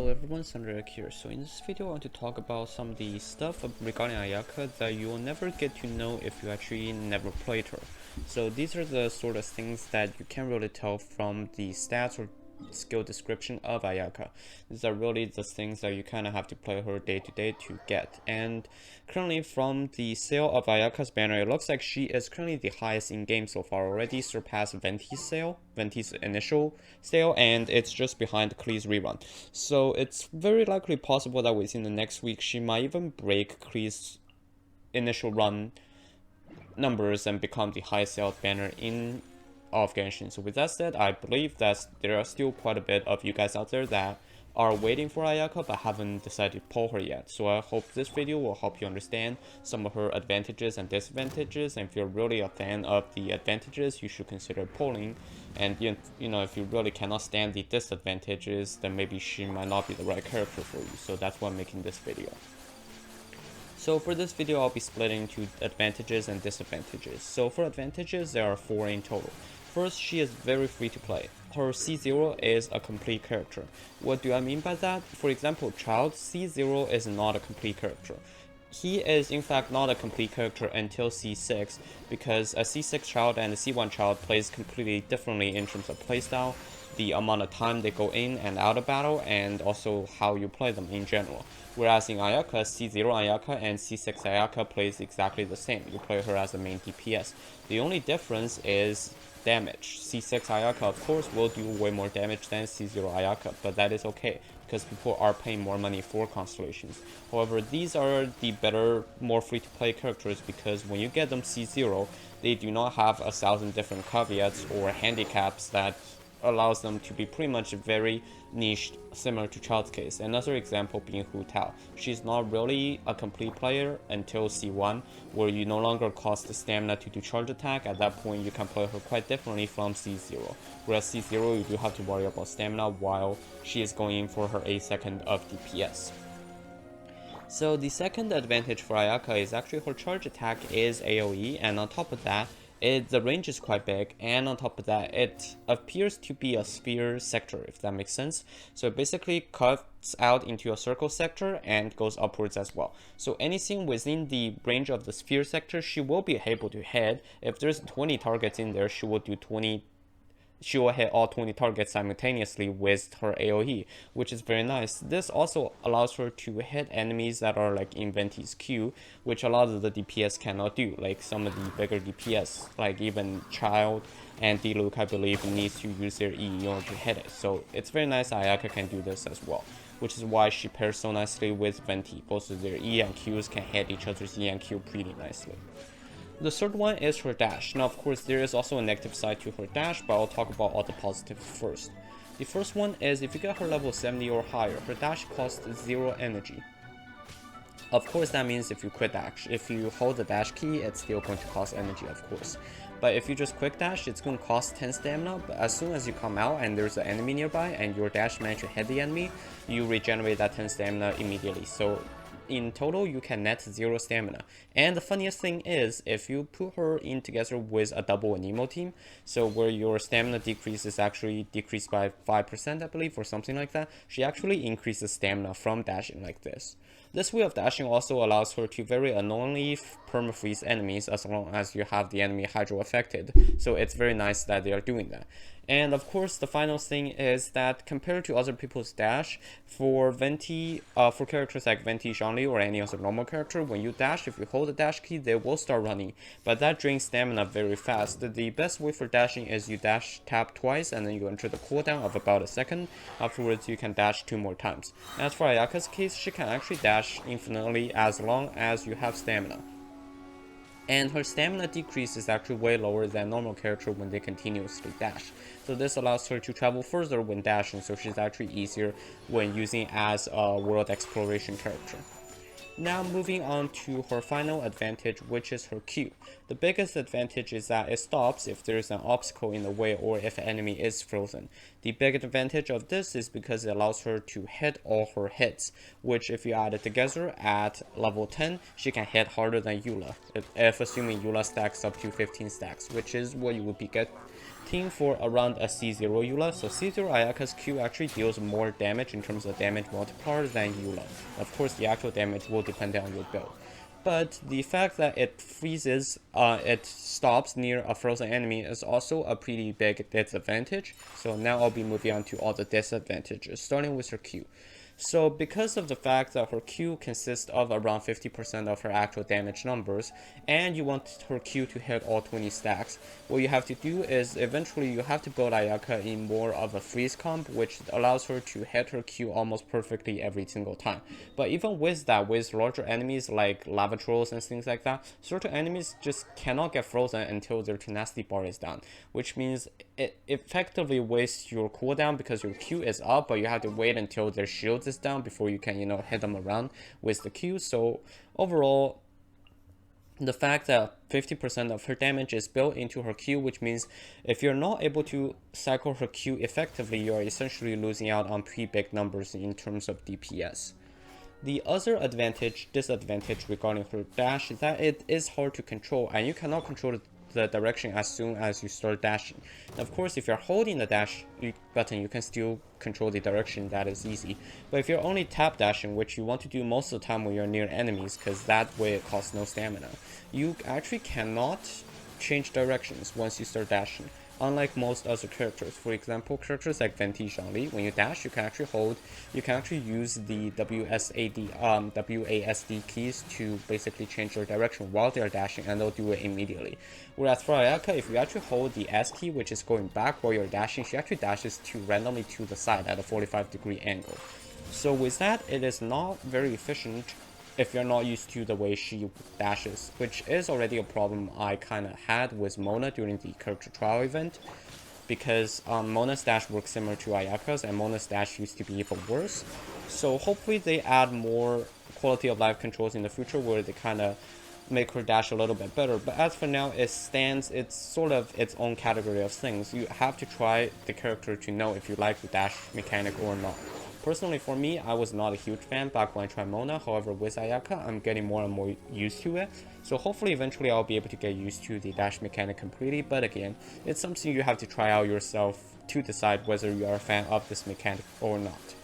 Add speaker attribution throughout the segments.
Speaker 1: Hello everyone, Sandra here. So in this video I want to talk about some of the stuff regarding Ayaka that you will never get to know if you actually never played her. So these are the sort of things that you can't really tell from the stats or skill description of Ayaka. These are really the things that you kind of have to play her day to day to get. And currently from the sale of Ayaka's banner, it looks like she is currently the highest in game so far, already surpassed Venti's initial sale, and it's just behind Klee's rerun. So it's very likely possible that within the next week she might even break Klee's initial run numbers and become the highest sale banner in of Genshin. So with that said, I believe that there are still quite a bit of you guys out there that are waiting for Ayaka but haven't decided to pull her yet. So I hope this video will help you understand some of her advantages and disadvantages, and if you're really a fan of the advantages, you should consider pulling. And you know, if you really cannot stand the disadvantages, then maybe she might not be the right character for you. So that's why I'm making this video. So for this video, I'll be splitting into advantages and disadvantages. So for advantages, there are 4 in total. First, she is very free to play. Her C0 is a complete character. What do I mean by that? For example, Child C0 is not a complete character. He is in fact not a complete character until C6, because a C6 Child and a C1 Child plays completely differently in terms of playstyle, the amount of time they go in and out of battle, and also how you play them in general. Whereas in Ayaka, C0 Ayaka and C6 Ayaka plays exactly the same. You play her as a main DPS. The only difference is damage. C6 Ayaka of course will do way more damage than C0 Ayaka, but that is okay because people are paying more money for constellations. However, these are the better, more free to play characters because when you get them C0, they do not have 1,000 different caveats or handicaps that allows them to be pretty much very niched, similar to Child's case. Another example being Hu Tao. She's not really a complete player until C1, where you no longer cost the stamina to do charge attack. At that point, you can play her quite differently from C0. Whereas C0, you do have to worry about stamina while she is going in for her 8 second of DPS. So the second advantage for Ayaka is actually her charge attack is AoE, and on top of that, the range is quite big, and on top of that, it appears to be a sphere sector, if that makes sense. So it basically cuts out into a circle sector and goes upwards as well. So anything within the range of the sphere sector, she will be able to hit. If there's 20 targets in there, she will hit all 20 targets simultaneously with her AoE, which is very nice. This also allows her to hit enemies that are like in Venti's Q, which a lot of the DPS cannot do, like some of the bigger DPS, like even Child and Diluc, I believe, needs to use their E in order to hit it. So it's very nice Ayaka can do this as well, which is why she pairs so nicely with Venti. Both of their E and Qs can hit each other's E and Q pretty nicely. The third one is her dash. Now, of course, there is also a negative side to her dash, but I'll talk about all the positives first. The first one is if you get her level 70 or higher, her dash costs 0 energy. Of course, that means if you quick dash, if you hold the dash key, it's still going to cost energy, of course. But if you just quick dash, it's going to cost 10 stamina, but as soon as you come out and there's an enemy nearby and your dash managed to hit the enemy, you regenerate that 10 stamina immediately. So in total, you can net 0 stamina. And the funniest thing is, if you put her in together with a double Anemo team, so where your stamina decrease is actually decreased by 5%, I believe, or something like that, she actually increases stamina from dashing like this. This way of dashing also allows her to very annoyingly perma-freeze enemies as long as you have the enemy hydro affected. So it's very nice that they are doing that. And of course, the final thing is that compared to other people's dash, for Venti, for characters like Venti, Zhongli, or any other normal character, when you dash, if you hold the dash key, they will start running. But that drains stamina very fast. The best way for dashing is you dash tap twice, and then you enter the cooldown of about a second. Afterwards, you can dash 2 more times. As for Ayaka's case, she can actually dash infinitely as long as you have stamina. And her stamina decrease is actually way lower than normal character when they continuously dash. So this allows her to travel further when dashing, so she's actually easier when using as a world exploration character. Now moving on to her final advantage, which is her Q. The biggest advantage is that it stops if there is an obstacle in the way or if an enemy is frozen. The big advantage of this is because it allows her to hit all her hits, which if you add it together at level 10, she can hit harder than Eula, if assuming Eula stacks up to 15 stacks, which is what you would be team for around a C0 Eula. So C0 Ayaka's Q actually deals more damage in terms of damage multiplier than Eula. Of course, the actual damage will depend on your build. But the fact that it freezes, it stops near a frozen enemy is also a pretty big disadvantage. So now I'll be moving on to all the disadvantages, starting with her Q. So because of the fact that her Q consists of around 50% of her actual damage numbers, and you want her Q to hit all 20 stacks, what you have to do is eventually you have to build Ayaka in more of a freeze comp, which allows her to hit her Q almost perfectly every single time. But even with that, with larger enemies like lava trolls and things like that, certain enemies just cannot get frozen until their tenacity bar is down, which means it effectively wastes your cooldown because your Q is up, but you have to wait until their shields is down before you can, hit them around with the Q. So overall, the fact that 50% of her damage is built into her Q, which means if you're not able to cycle her Q effectively, you are essentially losing out on pretty big numbers in terms of DPS. The other disadvantage regarding her dash is that it is hard to control, and you cannot control the direction as soon as you start dashing. Of course, if you're holding the dash button, you can still control the direction. That is easy. But if you're only tap dashing, which you want to do most of the time when you're near enemies, because that way it costs no stamina, you actually cannot change directions once you start dashing. Unlike most other characters, for example, characters like Venti, Zhongli, when you dash, you can actually use the WASD keys to basically change their direction while they're dashing, and they'll do it immediately. Whereas for Ayaka, if you actually hold the S key, which is going back while you're dashing, she actually dashes randomly to the side at a 45-degree angle. So with that, it is not very efficient if you're not used to the way she dashes, which is already a problem I kind of had with Mona during the character trial event, because Mona's dash works similar to Ayaka's, and Mona's dash used to be even worse. So hopefully they add more quality of life controls in the future where they kind of make her dash a little bit better. But as for now, it's sort of its own category of things. You have to try the character to know if you like the dash mechanic or not. Personally, for me, I was not a huge fan back when I tried Mona. However, with Ayaka, I'm getting more and more used to it. So hopefully, eventually, I'll be able to get used to the dash mechanic completely. But again, it's something you have to try out yourself to decide whether you are a fan of this mechanic or not.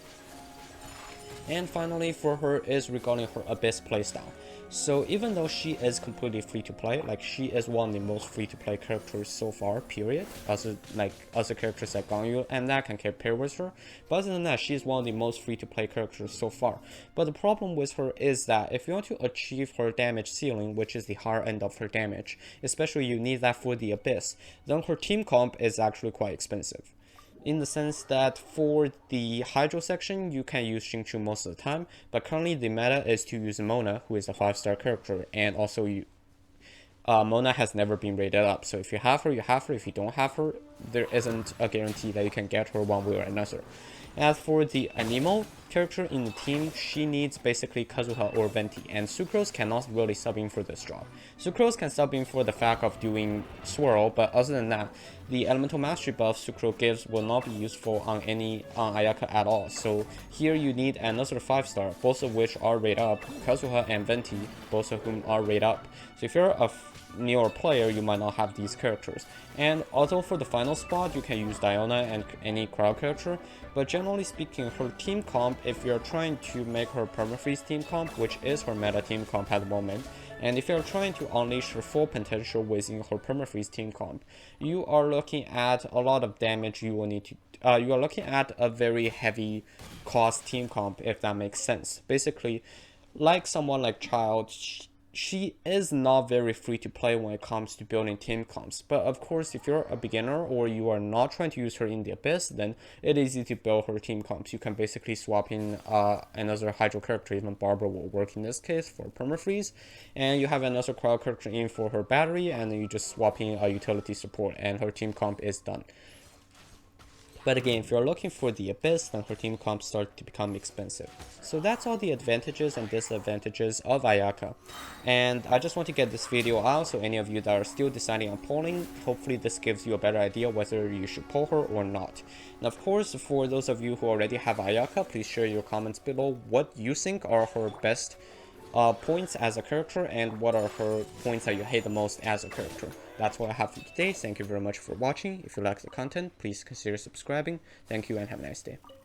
Speaker 1: And finally, for her is regarding her Abyss playstyle. So even though she is completely free to play, like she is one of the most free to play characters so far, period. Also, like other characters like Gangyu and that can compare with her. But other than that, she is one of the most free to play characters so far. But the problem with her is that if you want to achieve her damage ceiling, which is the higher end of her damage, especially you need that for the Abyss, then her team comp is actually quite expensive. In the sense that for the Hydro section, you can use Xingqiu most of the time, but currently the meta is to use Mona, who is a 5-star character, and also Mona has never been rated up, so if you have her, you have her. If you don't have her, there isn't a guarantee that you can get her one way or another. As for the Anemo character in the team, she needs basically Kazuha or Venti, and Sucrose cannot really sub in for this job. Sucrose can sub in for the fact of doing Swirl, but other than that, the Elemental Mastery buff Sucrose gives will not be useful on Ayaka at all. So here you need another 5-star, both of which are rated up, Kazuha and Venti, both of whom are rated up. So if you're a newer player, you might not have these characters. And although for the final spot, you can use Diona and any crowd character, but generally speaking, her team comp, if you're trying to make her permafreeze team comp, which is her meta team comp at the moment, and if you're trying to unleash her full potential within her permafreeze team comp, you are looking at a lot of damage you will need to you are looking at a very heavy cost team comp, if that makes sense. Basically, like someone like Child, she is not very free to play when it comes to building team comps. But of course, if you're a beginner or you are not trying to use her in the Abyss, then it is easy to build her team comps. You can basically swap in another Hydro character, even Barbara will work in this case for permafreeze, and you have another crowd character in for her battery, and then you just swap in a utility support and her team comp is done. But again, if you're looking for the Abyss, then her team comps start to become expensive. So that's all the advantages and disadvantages of Ayaka. And I just want to get this video out, so any of you that are still deciding on pulling, hopefully this gives you a better idea whether you should pull her or not. And of course, for those of you who already have Ayaka, please share your comments below what you think are her best points as a character and what are her points that you hate the most as a character. That's what I have for today. Thank you very much for watching. If you like the content, please consider subscribing. Thank you and have a nice day.